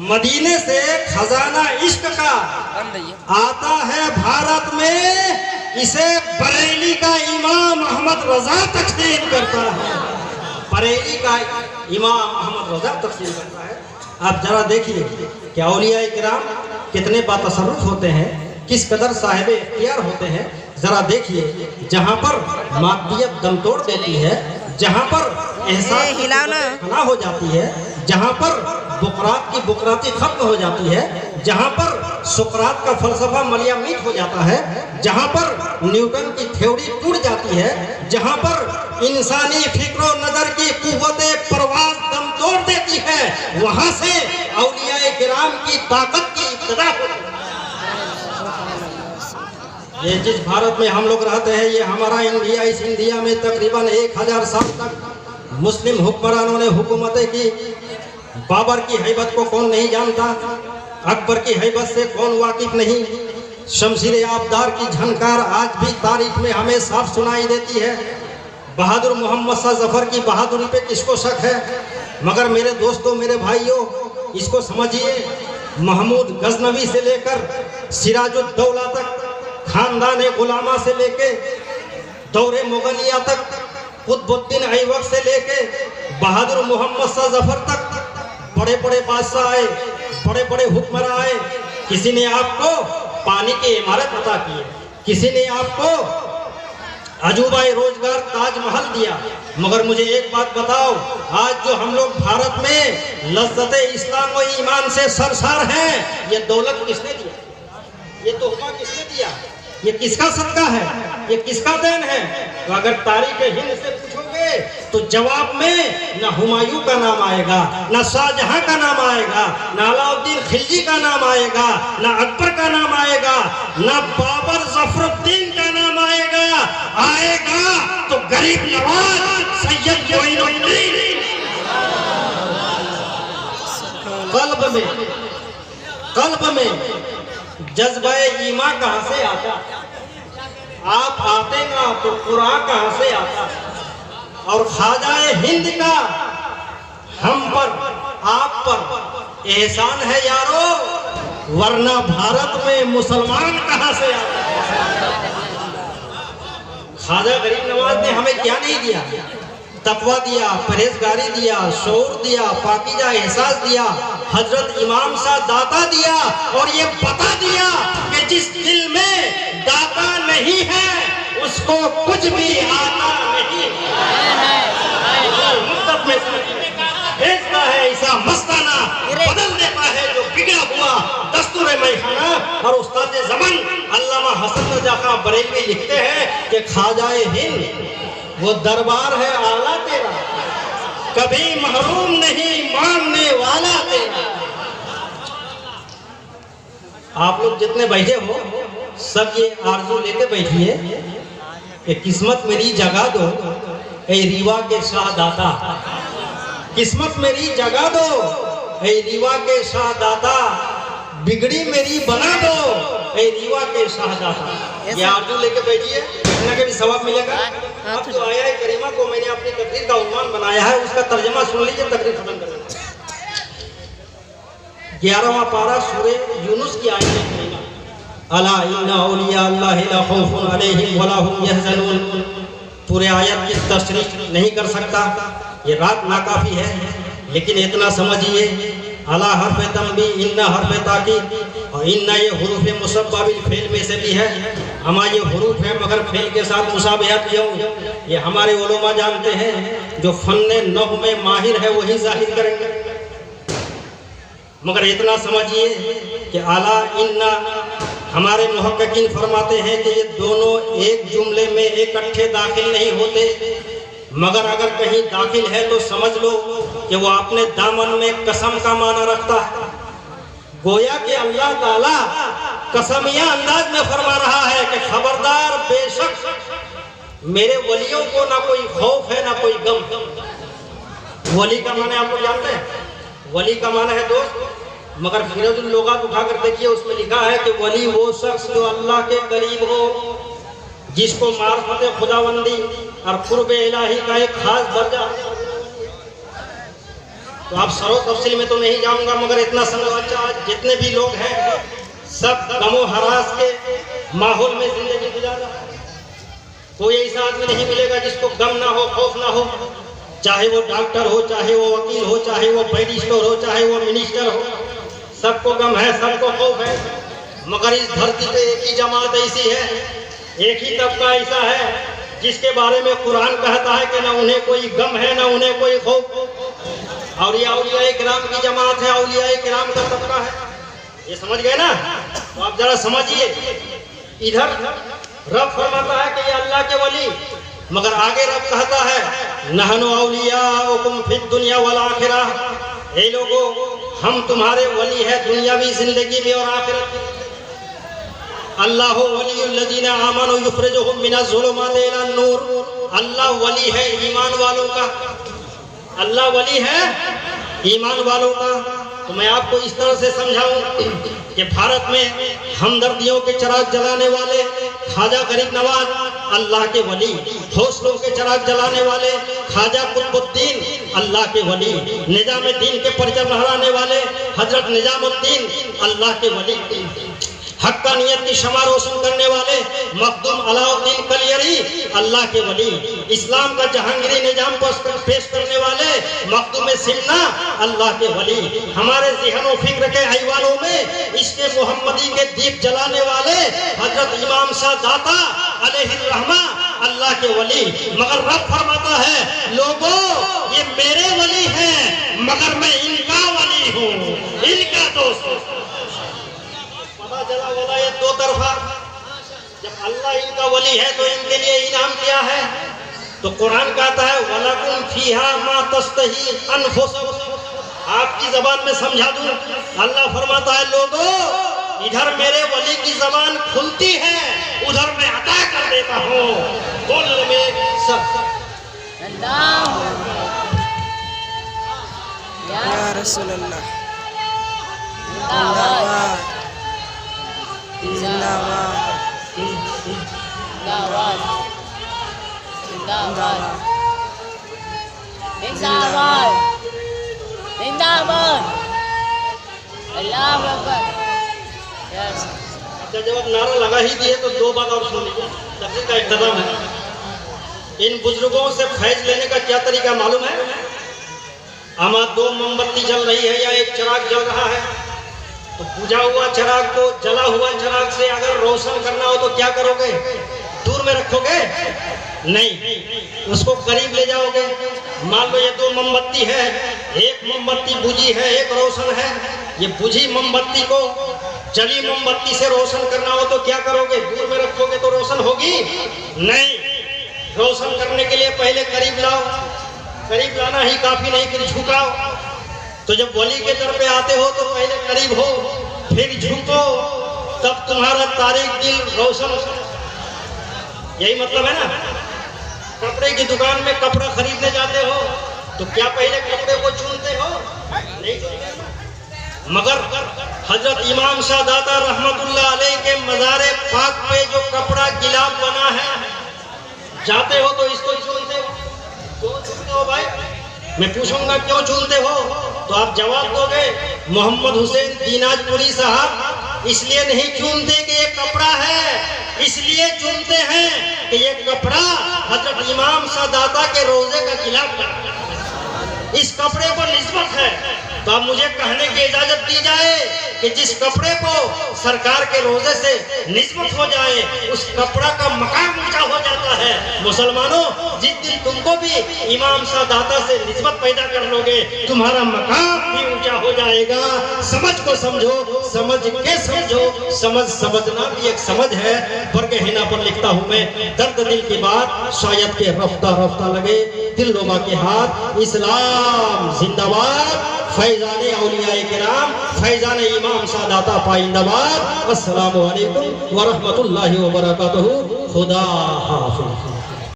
मदीने से खजाना इश्क का आता है भारत में, इसे बरेली का इमाम अहमद रजा तकसीम करता है। बरेली का इमाम अहमद रजा तकसीम करता है। आप जरा देखिए कि औलिया किराम कितने बातसर्रुफ होते हैं, किस कदर साहिब इख्तियार होते हैं। जरा देखिए, जहाँ पर मादियत दम तोड़ देती है, जहाँ पर एहसास फना हो जाती है, जहाँ पर बुकरात की बुकराती खत्म हो जाती है, जहाँ पर सुकरात का फलसफा मलियामीट हो जाता है, जहाँ पर न्यूटन की थ्योरी टूट जाती है, जहाँ पर इंसानी फिक्र नजर की कुव्वत परवाज दम तोड़ देती है, वहाँ से औलिया किराम की ताकत की इब्तिदा होती है। ये जिस भारत में हम लोग रहते हैं, ये हमारा इंडिया, इस इंडिया में तकरीबन 1000 साल तक मुस्लिम हुक्मरानों ने हुकूमतें की। बाबर की हैबत को कौन नहीं जानता, अकबर की हैबत से कौन वाकिफ नहीं। शमशीर आबदार की झनकार आज भी तारीख में हमें साफ सुनाई देती है। बहादुर मोहम्मद शाह जफर की बहादुरी पे किसको शक है? मगर मेरे दोस्तों, मेरे भाइयों, इसको समझिए, महमूद गजनवी से लेकर सिराजुद्दौला तक, खानदान गुलामा से लेके दौरे मुगलिया तक, कुतुबुद्दीन ऐबक से लेके बहादुर मोहम्मद शाह जफर तक बड़े बड़े बादशाह आए, बड़े बड़े हुक्मरान आए। किसी ने आपको पानी की इमारत अता की, किसी ने आपको अजूबा रोजगार ताजमहल दिया। मगर मुझे एक बात बताओ, आज जो हम लोग भारत में लज्जत इस्लाम व ईमान से सरसार हैं, ये दौलत किसने दिया? ये तोहफा किसने दिया? ये किसका सदका है? ये किसका देन है? तो अगर तारीख हिंद से पूछोगे तो जवाब में न हुमायूं का नाम आएगा, न शाहजहां का नाम आएगा, न अलाउद्दीन खिलजी का नाम आएगा, न अकबर का नाम आएगा, न बाबर जफरुद्दीन का नाम आएगा। आएगा तो गरीब नवाज सैयद मोइनुद्दीन। कल्ब में जज्बे ईमा कहाँ से आता? आप आते ना तो कुरान कहाँ से आता? और ख्वाजाए हिंद का हम पर, आप पर एहसान है यारो, वरना भारत में मुसलमान कहाँ से आता? ख्वाजा गरीब नवाज ने हमें क्या नहीं दिया? तकवा दिया, परहेजगारी दिया, शऊर दिया, पाकीजा एहसास दिया, हजरत इमाम शाह दाता दिया, और ये बता दिया कि जिस दिल में दाता नहीं है उसको कुछ भी आता नहीं भेजता है। ऐसा मस्ताना बदल देता है जो बिगड़ा हुआ दस्तूर मैखाना। और उस्ताद ज़मान अल्लामा हसन रजा खां बरेलवी लिखते हैं कि ख्वाजाए हिंद वो दरबार है आला तेरा, कभी महरूम नहीं मानने वाला तेरा। आप लोग जितने बैठे हो सब ये आरज़ू लेके बैठिए कि किस्मत मेरी जगा दो ए रीवा के शाह दाता, किस्मत मेरी जगा दो ए रीवा के शाह दाता, बिगड़ी मेरी बना दो ए रीवा के शाह दाता। ये आरज़ू लेके बैठिए, इतना के भी सवाब मिलेगा। अब जो आया है करीमा को मैंने अपनी तकरीर का उन्वान बनाया है, उसका तर्जमा सुन लीजिए, तकरीर खत्म कर देंगे। 11वां पारा सूरे यूनुस की आयत करीमा, अला इन्ना औलिया अल्लाहि ला खौफुन अलैहिम वला हुम यहज़नून। पूरे आयत की तशरीह नहीं कर सकता, ये रात नाकाफी है, लेकिन इतना समझिए, अला हर्फ तंबी, इन्ना हर्फ ताकीद, और इन्ना ये हुरूफ मुसब्बा बिल फेल में से भी है। हमा ये हुरूफ है मगर फेल के साथ मुसाबिहत भी हो, ये हमारे उलमा जानते हैं। जो फन्ने नहव में माहिर है वही जाहिर करेंगे। मगर इतना समझिए कि आला इन्ना, हमारे मुहक्किकीन फरमाते हैं कि ये दोनों एक जुमले में इकट्ठे दाखिल नहीं होते, मगर अगर कहीं दाखिल है तो समझ लो कि वो अपने दामन में कसम का माना रखता है। गोया कि अल्लाह ताला कसमिया अंदाज में फरमा रहा है कि खबरदार, बेशक मेरे वलियों को ना कोई खौफ है ना कोई गम। वली का माने आप लोग जानते हैं? वली का माना है दोस्त, मगर फिरोजुल लोगात उठाकर देखिए, उसमें लिखा है कि वली वो शख्स जो अल्लाह के करीब हो, जिसको मार्फत खुदावंदी और कुर्ब इलाही का एक खास दर्जा। तो आप सरो तफसील में तो नहीं जाऊंगा, मगर इतना समझो अच्छा, जितने भी लोग हैं सब गमो हरास के माहौल में जिंदगी गुजार रहा है। कोई ऐसा आदमी नहीं मिलेगा जिसको गम ना हो, खौफ ना हो, चाहे वो डॉक्टर हो, चाहे वो वकील हो, चाहे वो बैरिस्टर हो, चाहे वो मिनिस्टर हो, सबको गम है, सबको खौफ है। मगर इस धरती पे एक ही जमात ऐसी है, एक ही तबका ऐसा है जिसके बारे में कुरान कहता है कि ना उन्हें कोई गम है ना उन्हें कोई खौफ। और ये औलिया किराम की जमात है, औलिया किराम का तबका है। ये समझ गए ना? तो आप जरा समझिए, इधर रब फरमाता है कि ये अल्लाह के वली, मगर आगे रब कहता है नहनु औलियाउकुम फिद दुनिया वल आखिरह, ए लोगों हम तुम्हारे वली है दुनियावी जिंदगी में और आखिरत में। अल्लाहु वलियुल्लज़ीना आमनु युखरिजुहुम मिनज़्ज़ुलुमाति इलन नूर, अल्लाह वली है ईमान वालों का, अल्लाह वली है ईमान वालों का। तो मैं आपको इस तरह से समझाऊं कि भारत में हमदर्दियों के चिराग जलाने वाले ख्वाजा गरीब नवाज अल्लाह के वली, हौसलों के चिराग जलाने वाले ख्वाजा कुतुबुद्दीन अल्लाह के वली, निजामुद्दीन के परचम लहराने वाले हजरत निजामुद्दीन अल्लाह के वली, हक्कानियत की शमा रोशन करने वाले मखदूम अलाउद्दीन कलियरी अल्लाह के वली, इस्लाम का जहांगीरी निजाम पेश करने वाले मखदूम सिन्ना अल्लाह के वली, हमारे ज़हन फिक्र के ऐवानों में इसके मोहम्मदी के दीप जलाने वाले हजरत इमाम शाह दाता अलैहिर्रहमा अल्लाह के वली। मगर रब फरमाता है लोगों ये मेरे वली हैं मगर मैं इनका वली हूँ, इनका दोस्त। जला वाला ये दो तरफा, जब अल्लाह इनका वली है तो इनके लिए इनाम क्या है? तो कुरान कहता है वलकुम फीहा मा तस्तही अनफुसुकुम, आपकी जबान में समझा दूं, अल्लाह फरमाता है लोगों इधर मेरे वली की जबान खुलती है, उधर मैं अता कर देता हूँ। कुल में सब या रसूल अल्लाह जिंदाबाद जिंदाबाद जिंदाबाद जिंदाबाद जिंदाबाद अल्लाहू अकबर। अच्छा जब आप नारा लगा ही दिए तो दो बात और सुन लीजिए, तफसील का इख्तिताम है। इन बुजुर्गों से फैज लेने का क्या तरीका मालूम है? हमारा दो मोमबत्ती जल रही है या एक चिराग जल रहा है, तो बुझा हुआ चिराग को जला हुआ चिराग से अगर रोशन करना हो तो क्या करोगे? दूर में रखोगे? नहीं, उसको करीब ले जाओगे। मान लो ये दो मोमबत्ती है, एक मोमबत्ती बुझी है एक रोशन है, ये बुझी मोमबत्ती को जली मोमबत्ती से रोशन करना हो तो क्या करोगे? दूर में रखोगे तो रोशन होगी? नहीं, रोशन करने के लिए पहले करीब लाओ, करीब लाना ही काफी नहीं, फिर झुकाओ। तो जब वली के दर पे आते हो तो पहले करीब हो फिर झुको, तब तुम्हारा तारीख दिल रोशन। यही मतलब है ना? कपड़े की दुकान में कपड़ा खरीदने जाते हो तो क्या पहले कपड़े को चुनते हो? नहीं। मगर हजरत इमाम शाह दाता रहमतुल्लाह अलैह के मज़ारे पाक पे जो कपड़ा गिलाफ बना है, जाते हो तो इसको चुनते हो। क्यों चुनते हो भाई? मैं पूछूंगा क्यों चुनते हो तो आप जवाब दोगे मोहम्मद हुसैन दीनाजपुरी साहब इसलिए नहीं चुनते कि ये कपड़ा है, इसलिए चुनते हैं कि ये कपड़ा हजरत इमाम शाह दाता के रोजे का खिलाफ करता है, इस कपड़े को निस्बत है। तो अब मुझे कहने की इजाजत दी जाए कि जिस कपड़े को सरकार के रोजे से निस्बत हो जाए उस कपड़ा का मकाम ऊंचा हो जाता है। मुसलमानों जिस दिन तुमको भी इमाम शाह दाता से निस्बत पैदा कर लोगे तुम्हारा मकाम भी ऊंचा हो जाएगा। समझ को समझो, समझ के समझो, समझना भी एक समझ है। बरके हिना पर लिखता हूँ मैं, दर्द दिल की बात शायद के रफ्ता रफ्ता लगे, दिल रुबा के हाथ, इस्लाम जिंदाबाद, फैजाने औलिया किराम, फैजाने इमाम शाह दाता पाइंदाबाद। अस्सलामु अलैकुम व रहमतुल्लाहि व बरकातहू। खुदा हाफिज़।